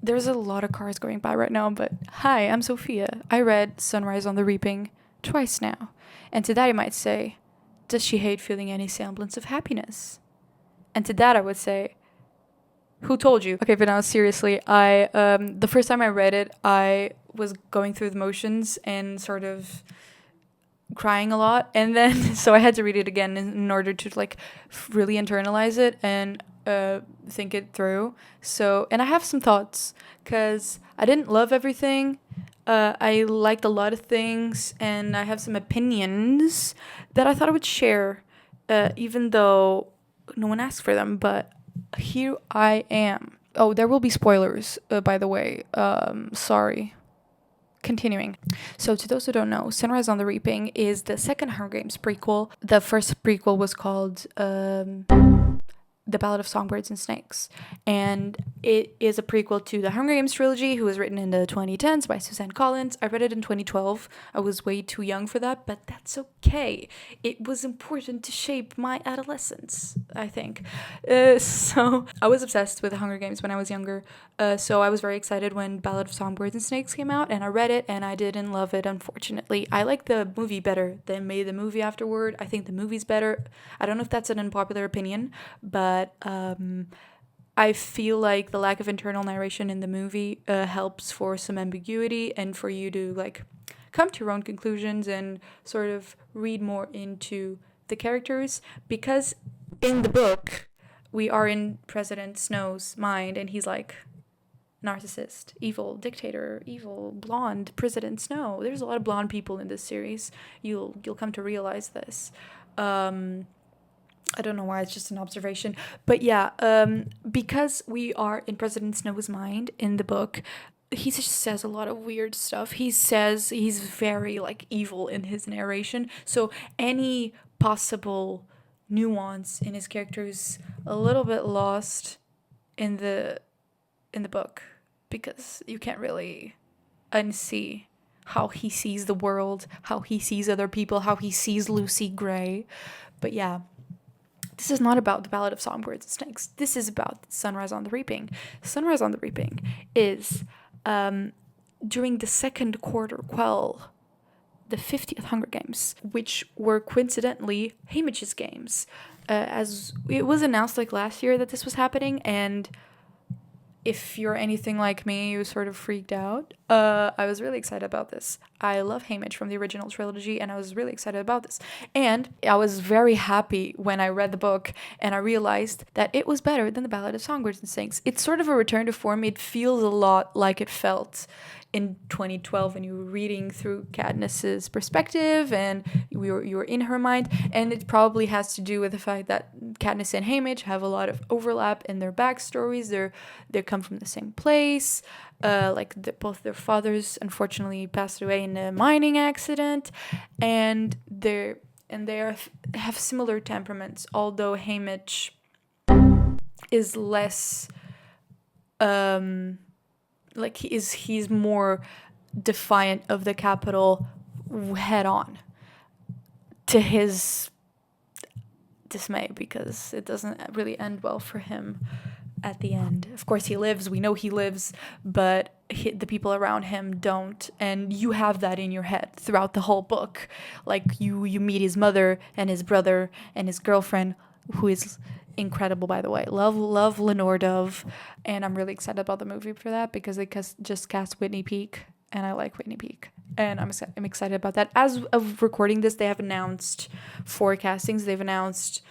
There's a lot of cars going by right now, but hi, I'm Sophia. I read Sunrise on the Reaping twice now. And to that, you might say, does she hate feeling any semblance of happiness? And to that, I would say, who told you? Okay, but now seriously, the first time I read it, I was going through the motions and sort of crying a lot, and then so I had to read it again in order to like really internalize it and think it through. So, and I have some thoughts because I didn't love everything. I liked a lot of things, and I have some opinions that I thought I would share, even though no one asked for them. But here I am. Oh, there will be spoilers, by the way. Sorry. Continuing. So, to those who don't know, Sunrise on the Reaping is the second Hunger Games prequel. The first prequel was called The Ballad of Songbirds and Snakes. And it is a prequel to the Hunger Games trilogy, who was written in the 2010s by Suzanne Collins. I read it in 2012. I was way too young for that, but that's okay. It was important to shape my adolescence, I think. So I was obsessed with the Hunger Games when I was younger. So I was very excited when Ballad of Songbirds and Snakes came out, and I read it, and I didn't love it, unfortunately. I like the movie better. They made the movie afterward. I think the movie's better. I don't know if that's an unpopular opinion, but I feel like the lack of internal narration in the movie helps for some ambiguity and for you to like come to your own conclusions and sort of read more into the characters, because in the book we are in President Snow's mind, and he's like narcissist, evil dictator, evil blonde President Snow. There's a lot of blonde people in this series. You'll come to realize this. I don't know why, it's just an observation. But yeah, because we are in President Snow's mind in the book, he just says a lot of weird stuff. He says he's very like evil in his narration. So any possible nuance in his character is a little bit lost in the book, because you can't really unsee how he sees the world, how he sees other people, how he sees Lucy Gray. But yeah, this is not about the Ballad of Songbirds and Snakes. This is about Sunrise on the Reaping. Sunrise on the Reaping is during the second quarter quell, the 50th Hunger Games, which were coincidentally Haymitch's games. As it was announced like last year that this was happening, and if you're anything like me, you sort of freaked out. I was really excited about this. I love Haymitch from the original trilogy, and I was really excited about this. And I was very happy when I read the book and I realized that it was better than the Ballad of Songbirds and Snakes. It's sort of a return to form. It feels a lot like it felt in 2012 when you were reading through Katniss's perspective and you were in her mind. And it probably has to do with the fact that Katniss and Haymitch have a lot of overlap in their backstories. They come from the same place. Both their fathers unfortunately passed away in a mining accident, and they have similar temperaments. Although Haymitch is less he's more defiant of the capital head on, to his dismay, because it doesn't really end well for him at the end. Of course he lives, we know he lives, but the people around him don't, and you have that in your head throughout the whole book. Like you meet his mother and his brother and his girlfriend, who is incredible, by the way. Love Lenore Dove, and I'm really excited about the movie for that, because they just cast Whitney Peak, and I like Whitney Peak, and I'm excited about that. As of recording this, they have announced 4 castings. They've announced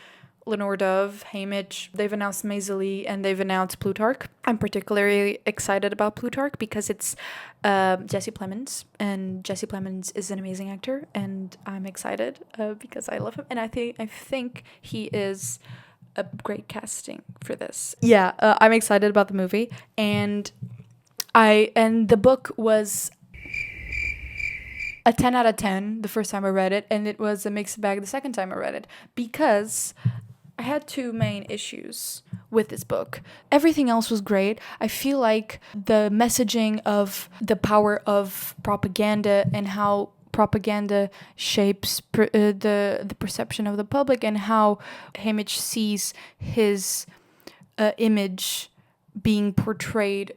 Lenore Dove, Haymitch, they've announced Maisie Lee, and they've announced Plutarch. I'm particularly excited about Plutarch because it's Jesse Plemons, and Jesse Plemons is an amazing actor, and I'm excited because I love him, and I think he is a great casting for this. Yeah, I'm excited about the movie, and the book was a 10 out of 10 the first time I read it, and it was a mixed bag the second time I read it, because I had 2 main issues with this book. Everything else was great. I feel like the messaging of the power of propaganda and how propaganda shapes the perception of the public, and how Haymitch sees his image being portrayed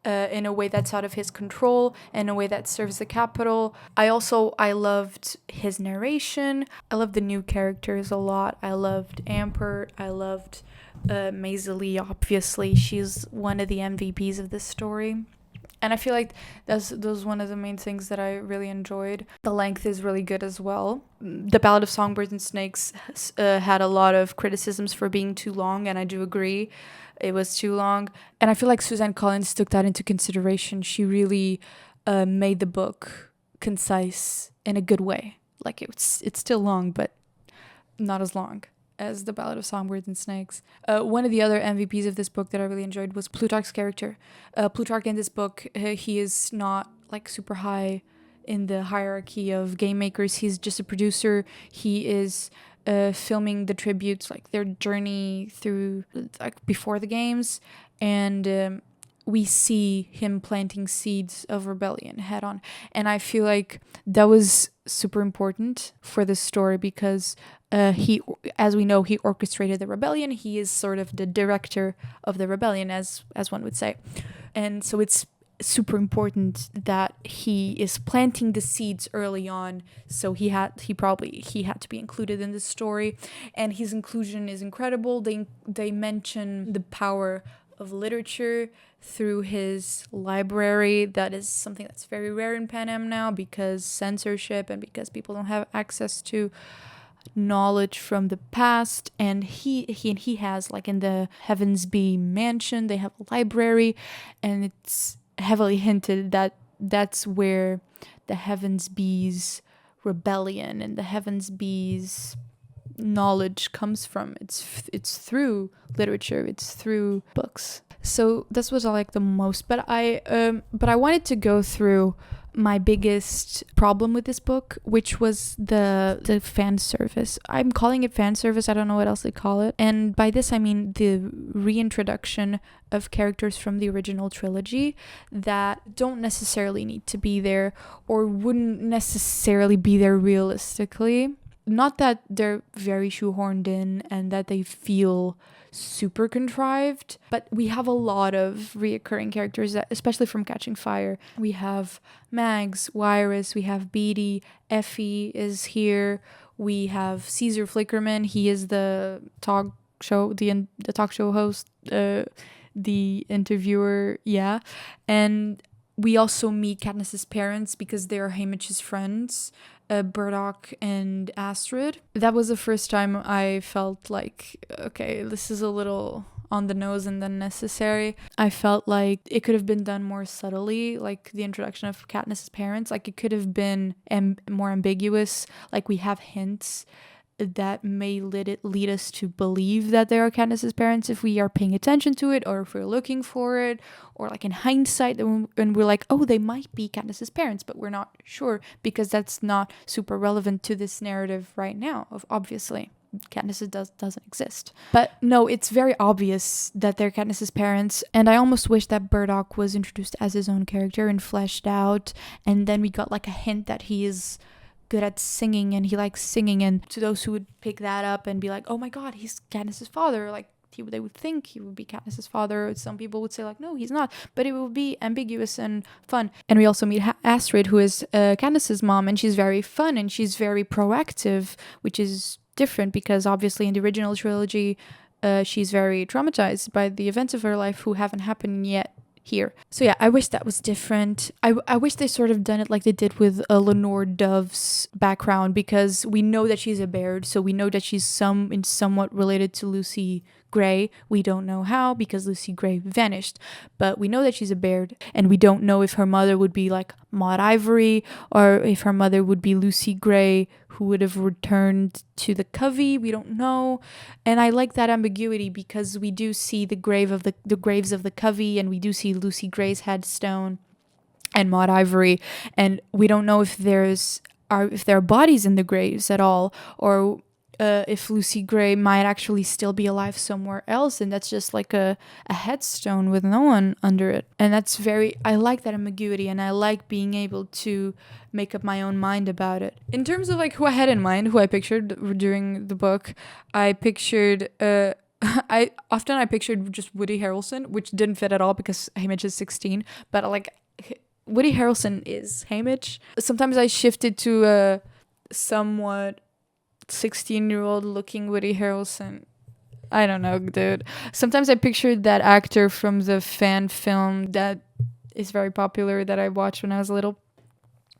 in a way that's out of his control, in a way that serves the capital. I loved his narration. I loved the new characters a lot. I loved Ampert. I loved Maisie, obviously. She's one of the MVPs of this story. And I feel like that was one of the main things that I really enjoyed. The length is really good as well. The Ballad of Songbirds and Snakes had a lot of criticisms for being too long, and I do agree. It was too long. And I feel like Suzanne Collins took that into consideration. She really made the book concise in a good way. Like it's still long, but not as long as The Ballad of Songbirds and Snakes. One of the other MVPs of this book that I really enjoyed was Plutarch's character. Plutarch in this book, he is not like super high in the hierarchy of game makers. He's just a producer. He is filming the tributes, like their journey through, like before the games, and we see him planting seeds of rebellion head on. And I feel like that was super important for this story because he, as we know, he orchestrated the rebellion. He is sort of the director of the rebellion, as one would say. And so it's super important that he is planting the seeds early on. So he had to be included in this story, and his inclusion is incredible. They mention the power of literature through his library. That is something that's very rare in Panem now because censorship and because people don't have access to knowledge from the past. And he has, like, in the Heavensby mansion, they have a library, and it's heavily hinted that that's where the Heavensby's rebellion and the Heavensby's knowledge comes from. It's through literature, it's through books. So that's what I like the most. But I wanted to go through my biggest problem with this book, which was the fan service. I'm calling it fan service. I don't know what else they call it. And by this I mean the reintroduction of characters from the original trilogy that don't necessarily need to be there or wouldn't necessarily be there realistically. Not that they're very shoehorned in and that they feel super contrived, but we have a lot of reoccurring characters, that, especially from Catching Fire. We have Mags, Wyrus, we have Beatty, Effie is here, we have Caesar Flickerman, he is the talk show host, the interviewer, yeah. And we also meet Katniss's parents because they are Haymitch's friends, Burdock and Astrid. That was the first time I felt like, okay, this is a little on the nose and unnecessary. I felt like it could have been done more subtly, like the introduction of Katniss's parents. Like it could have been more ambiguous. Like we have hints that may lead us to believe that they are Katniss's parents if we are paying attention to it, or if we're looking for it, or like in hindsight when we're like, oh, they might be Katniss's parents, but we're not sure because that's not super relevant to this narrative right now. Obviously, Katniss doesn't exist. But no, it's very obvious that they're Katniss's parents, and I almost wish that Burdock was introduced as his own character and fleshed out, and then we got like a hint that he is good at singing and he likes singing, and to those who would pick that up and be like, oh my god, he's Katniss's father, like they would think he would be Katniss's father. Some people would say like, no, he's not, but it will be ambiguous and fun. And we also meet Astrid, who is Katniss's mom, and she's very fun and she's very proactive, which is different because obviously in the original trilogy she's very traumatized by the events of her life who haven't happened yet here. So yeah, I wish that was different. I wish they sort of done it like they did with Lenore Dove's background, because we know that she's a Baird, so we know that she's somewhat related to Lucy Gray. We don't know how because Lucy Gray vanished, but we know that she's a Baird, and we don't know if her mother would be like Maud Ivory or if her mother would be Lucy Gray, who would have returned to the Covey. We don't know. And I like that ambiguity because we do see the graves of the Covey, and we do see Lucy Gray's headstone and Maud Ivory, and we don't know if there are bodies in the graves at all, or if Lucy Gray might actually still be alive somewhere else, and that's just like a headstone with no one under it. And I like that ambiguity, and I like being able to make up my own mind about it. In terms of like who I had in mind, who I pictured during the book, I pictured I pictured just Woody Harrelson, which didn't fit at all because Haymitch is 16, but like Woody Harrelson is Haymitch. Sometimes I shifted to a somewhat 16-year-old looking Woody Harrelson. I don't know, dude. Sometimes I pictured that actor from the fan film that is very popular that I watched when I was little.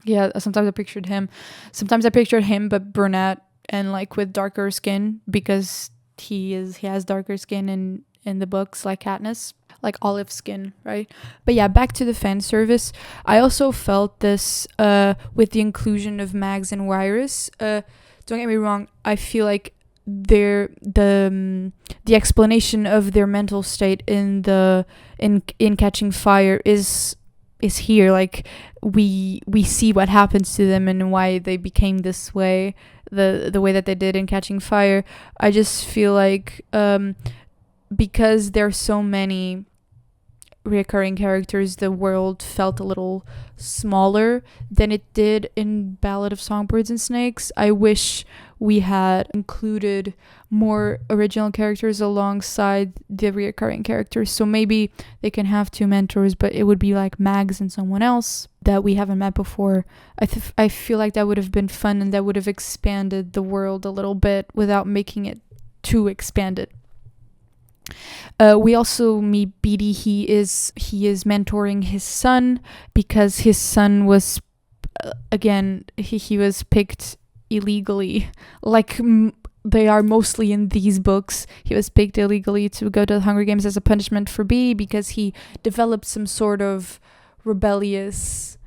Yeah, sometimes I pictured him. Sometimes I pictured him but brunette and like with darker skin because he has darker skin in the books like Katniss, like olive skin, right? But yeah, back to the fan service. I also felt this with the inclusion of Mags and Wyrus. Don't get me wrong, I feel like the explanation of their mental state in Catching Fire is here. Like we see what happens to them and why they became this way, the way that they did in Catching Fire. I just feel like because there's so many recurring characters, the world felt a little smaller than it did in Ballad of Songbirds and Snakes. I wish we had included more original characters alongside the recurring characters. So maybe they can have two mentors, but it would be like Mags and someone else that we haven't met before. I feel like that would have been fun and that would have expanded the world a little bit without making it too expanded. We also meet Beatty. He is mentoring his son because his son was again he was picked illegally, like they are mostly in these books. He was picked illegally to go to the Hunger Games as a punishment for Beatty because he developed some sort of rebellious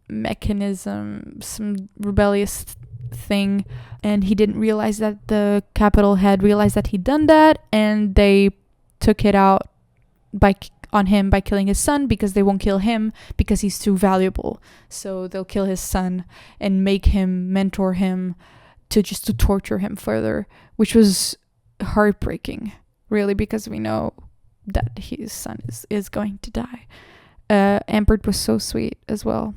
mechanism, some rebellious thing, and he didn't realize that the Capitol had realized that he'd done that, and they took it out on him by killing his son because they won't kill him because he's too valuable. So they'll kill his son and make him mentor him to torture him further, which was heartbreaking, really, because we know that his son is going to die. Ambert was so sweet as well.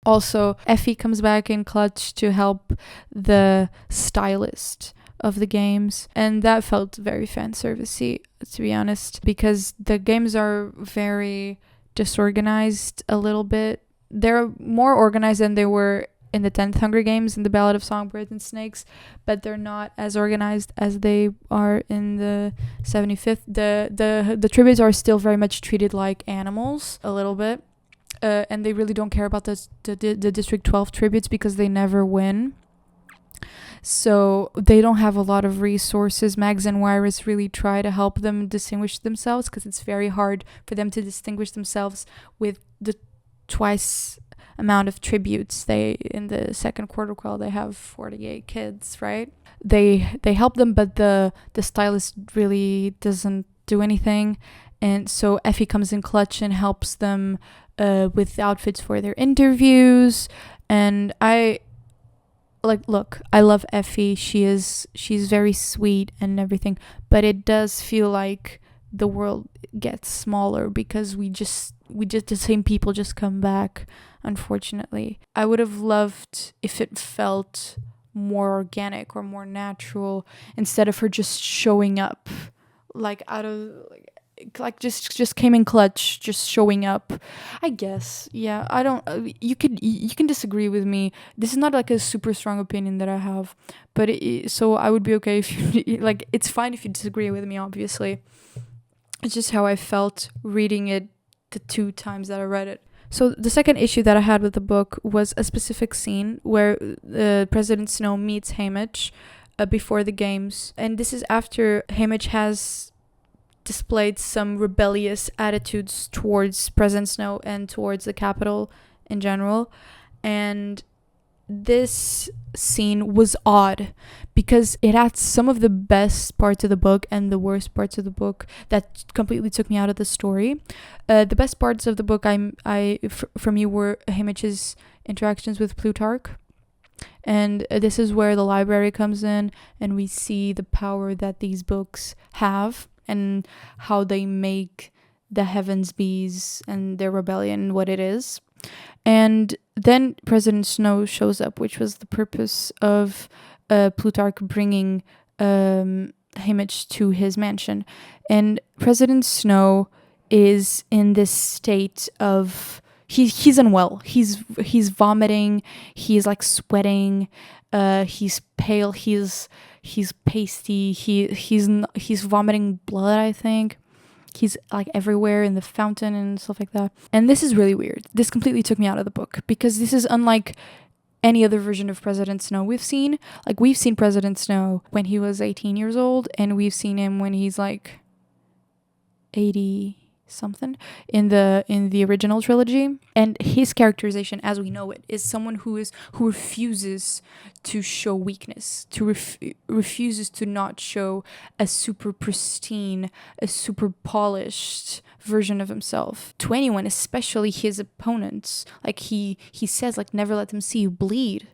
Also, Effie comes back in clutch to help the stylist of the games, and that felt very fan servicey, to be honest, because the games are very disorganized a little bit. They're more organized than they were in the 10th Hunger Games in the Ballad of Songbirds and Snakes, but they're not as organized as they are in the 75th. The tributes are still very much treated like animals a little bit. And they really don't care about the District 12 tributes because they never win. So they don't have a lot of resources. Mags and Wyrus really try to help them distinguish themselves because it's very hard for them to distinguish themselves with the twice amount of tributes. They in the second quarter quell they have 48 kids, right? They help them, but the stylist really doesn't do anything, and so Effie comes in clutch and helps them with outfits for their interviews. And I love Effie. She's very sweet and everything, but it does feel like the world gets smaller because we just the same people just come back, unfortunately. I would have loved if it felt more organic or more natural instead of her just showing up like out of like just came in clutch, just showing up. I guess, yeah. I don't. You can disagree with me. This is not like a super strong opinion that I have, but so I would be okay if you like. It's fine if you disagree with me. Obviously, it's just how I felt reading it the 2 times that I read it. So the second issue that I had with the book was a specific scene where President Snow meets Haymitch before the games, and this is after Haymitch has displayed some rebellious attitudes towards President Snow and towards the Capitol in general. And this scene was odd because it had some of the best parts of the book and the worst parts of the book that completely took me out of the story. The best parts of the book for me were Haymitch's interactions with Plutarch. And this is where the library comes in, and we see the power that these books have and how they make the Heavens Bees and their rebellion what it is. And then President Snow shows up, which was the purpose of Plutarch bringing Haymitch to his mansion. And President Snow is in this state of he's unwell. He's vomiting. He's like sweating. He's pale. He's pasty. He's vomiting blood, I think. He's like everywhere in the fountain and stuff like that. And this is really weird. This completely took me out of the book because this is unlike any other version of President Snow we've seen. Like, we've seen President Snow when he was 18 years old, and we've seen him when he's like 80 something in the original trilogy. And his characterization as we know it is someone who refuses to show weakness, refuses to not show a super pristine, a super polished version of himself to anyone, especially his opponents. Like, he says, like, never let them see you bleed.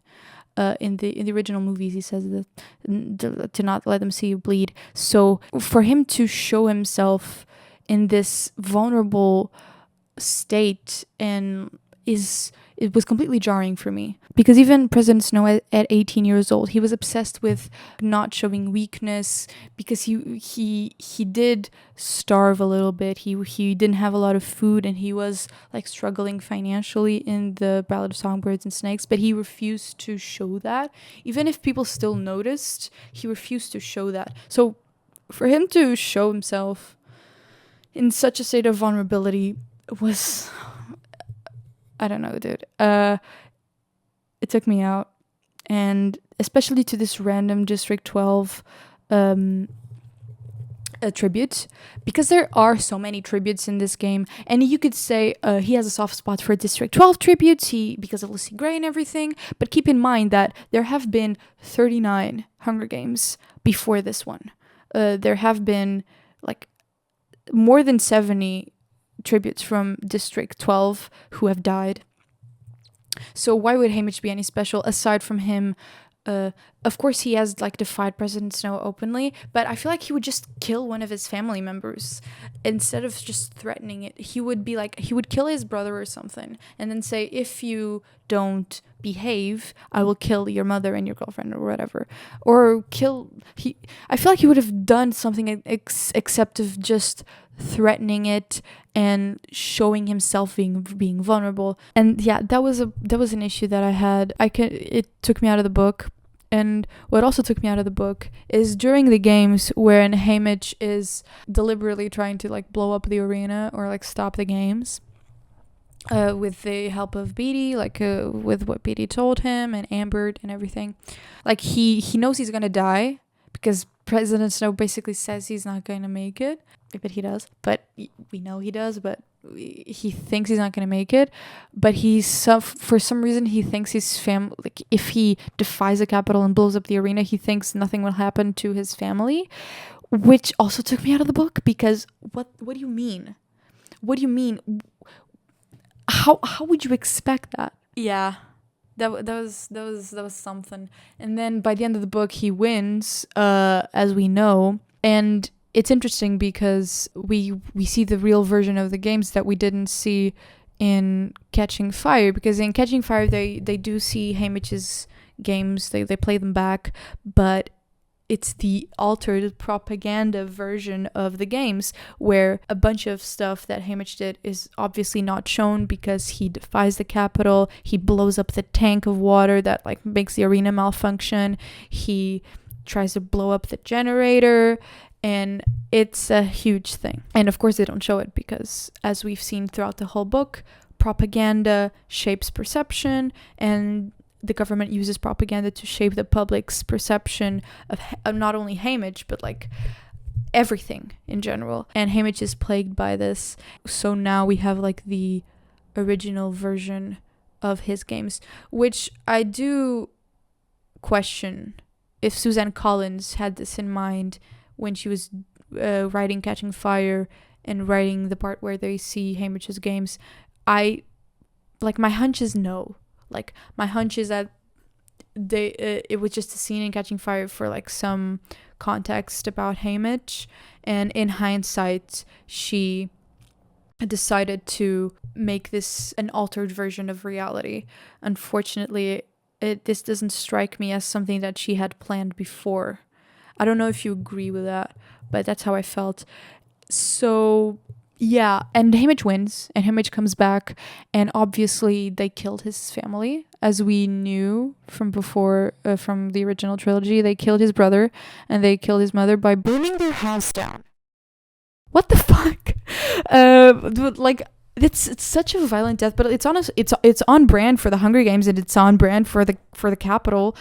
In the original movies, he says that to not let them see you bleed. So for him to show himself in this vulnerable state it was completely jarring for me, because even President Snow at 18 years old, he was obsessed with not showing weakness, because he did starve a little bit. He didn't have a lot of food, and he was like struggling financially in the Ballad of Songbirds and Snakes, but he refused to show that. Even if people still noticed, he refused to show that. So for him to show himself in such a state of vulnerability was, I don't know, dude. It took me out. And especially to this random District 12 tribute, because there are so many tributes in this game, and you could say he has a soft spot for District 12 tributes because of Lucy Gray and everything, but keep in mind that there have been 39 Hunger Games before this one. There have been like more than 70 tributes from District 12 who have died. So why would Haymitch be any special aside from him? Of course, he has like defied President Snow openly, but I feel like he would just kill one of his family members instead of just threatening it. He would kill his brother or something, and then say, if you don't behave, I will kill your mother and your girlfriend or whatever. Or I feel like he would have done something except of just threatening it and showing himself being vulnerable. And yeah, that was an issue that I had. It took me out of the book. And what also took me out of the book is during the games when Haymitch is deliberately trying to like blow up the arena or like stop the games, with the help of Beatty, like with what Beatty told him and Amber and everything. Like, he knows he's gonna die because President Snow basically says he's not gonna make it. But he does. But we know he does. But he thinks he's not gonna make it. But for some reason he thinks his family, like, if he defies the Capitol and blows up the arena, he thinks nothing will happen to his family, which also took me out of the book, because what do you mean? What do you mean? How would you expect that? Yeah. That was something. And then by the end of the book, he wins, as we know. And it's interesting because we see the real version of the games that we didn't see in Catching Fire. Because in Catching Fire, they do see Haymitch's games. They play them back, but it's the altered propaganda version of the games, where a bunch of stuff that Haymitch did is obviously not shown, because he defies the Capitol, he blows up the tank of water that like makes the arena malfunction, he tries to blow up the generator, and it's a huge thing. And of course they don't show it because, as we've seen throughout the whole book, propaganda shapes perception, and the government uses propaganda to shape the public's perception of not only Haymitch, but like everything in general. And Haymitch is plagued by this. So now we have like the original version of his games, which I do question if Suzanne Collins had this in mind when she was writing Catching Fire and writing the part where they see Haymitch's games. My hunch is no. Like, my hunch is that it was just a scene in Catching Fire for like some context about Haymitch, and in hindsight she decided to make this an altered version of reality. Unfortunately, this doesn't strike me as something that she had planned before. I don't know if you agree with that, but that's how I felt. So yeah, and Haymitch wins, and Haymitch comes back, and obviously they killed his family, as we knew from before, from the original trilogy. They killed his brother, and they killed his mother by burning their house down. What the fuck? Like it's such a violent death, but it's on brand for the Hunger Games, and it's on brand for the Capitol.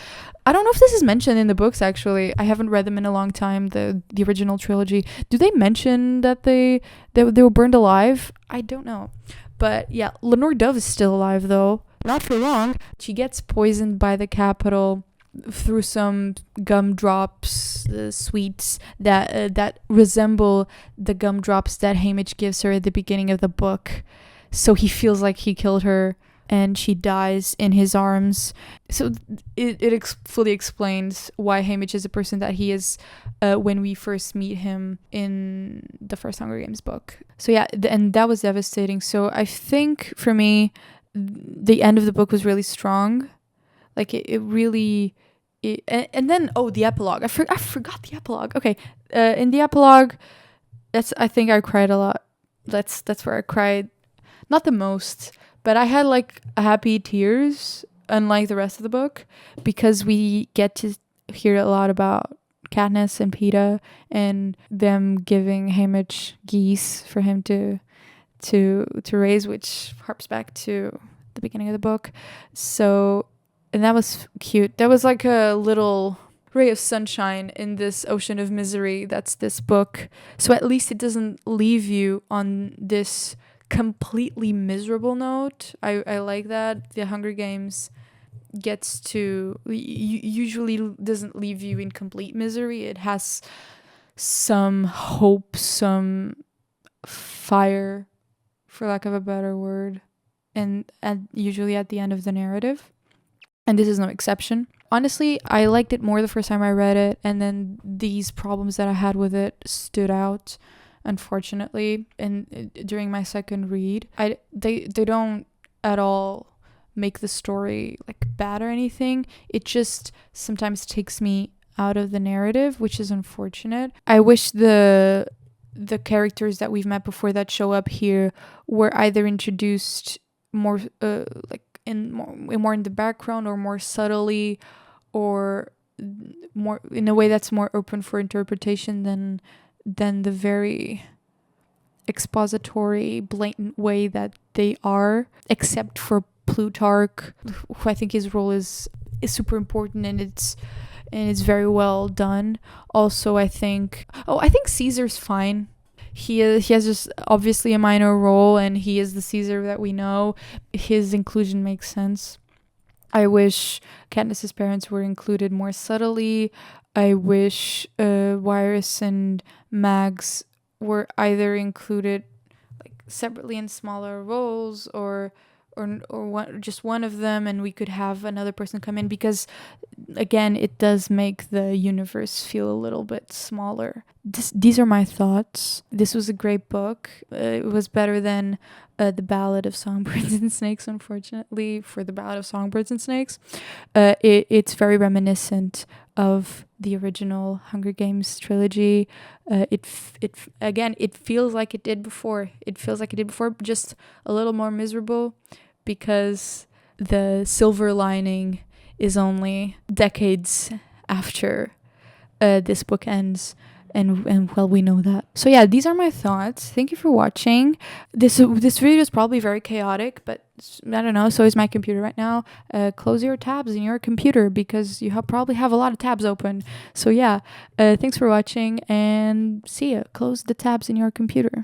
I don't know if this is mentioned in the books. Actually, I haven't read them in a long time. The original trilogy. Do they mention that they were burned alive? I don't know, but yeah, Lenore Dove is still alive though. Not for long. She gets poisoned by the Capitol through some gumdrops, sweets that resemble the gumdrops that Haymitch gives her at the beginning of the book. So he feels like he killed her, and she dies in his arms. So it fully explains why Haymitch is the person that he is when we first meet him in the first Hunger Games book. So yeah, and that was devastating. So I think for me, the end of the book was really strong. Like it really, and then the epilogue. I forgot the epilogue. Okay, in the epilogue, I think I cried a lot. That's where I cried, not the most, but I had like happy tears, unlike the rest of the book, because we get to hear a lot about Katniss and Peeta and them giving Haymitch geese for him to raise, which harps back to the beginning of the book. So, and that was cute. That was like a little ray of sunshine in this ocean of misery that's this book. So at least it doesn't leave you on this completely miserable note. I like that. The Hunger Games gets to usually doesn't leave you in complete misery. It has some hope, some fire, for lack of a better word, and usually at the end of the narrative. And this is no exception. Honestly, I liked it more the first time I read it, and then these problems that I had with it stood out, unfortunately. And during my second read, they don't at all make the story like bad or anything. It just sometimes takes me out of the narrative, which is unfortunate. I wish the characters that we've met before that show up here were either introduced more like more in the background, or more subtly, or more in a way that's more open for interpretation than the very expository, blatant way that they are, except for Plutarch, who I think his role is super important, and it's very well done. Also, I think Caesar's fine. He has just obviously a minor role, and he is the Caesar that we know. His inclusion makes sense. I wish Katniss's parents were included more subtly. I wish Wyrus and Mags were either included like separately in smaller roles, or just one of them, and we could have another person come in, because again, it does make the universe feel a little bit smaller. These are my thoughts. This was a great book. It was better than The Ballad of Songbirds and Snakes, unfortunately, for The Ballad of Songbirds and Snakes. It's very reminiscent of the original Hunger Games trilogy. It feels like it did before. Just a little more miserable, because the silver lining is only decades after this book ends, and well, we know that. So yeah, these are my thoughts. Thank you for watching. This video is probably very chaotic, but I don't know, so is my computer right now. Close your tabs in your computer, because you probably have a lot of tabs open. So yeah, thanks for watching, and see ya. Close the tabs in your computer.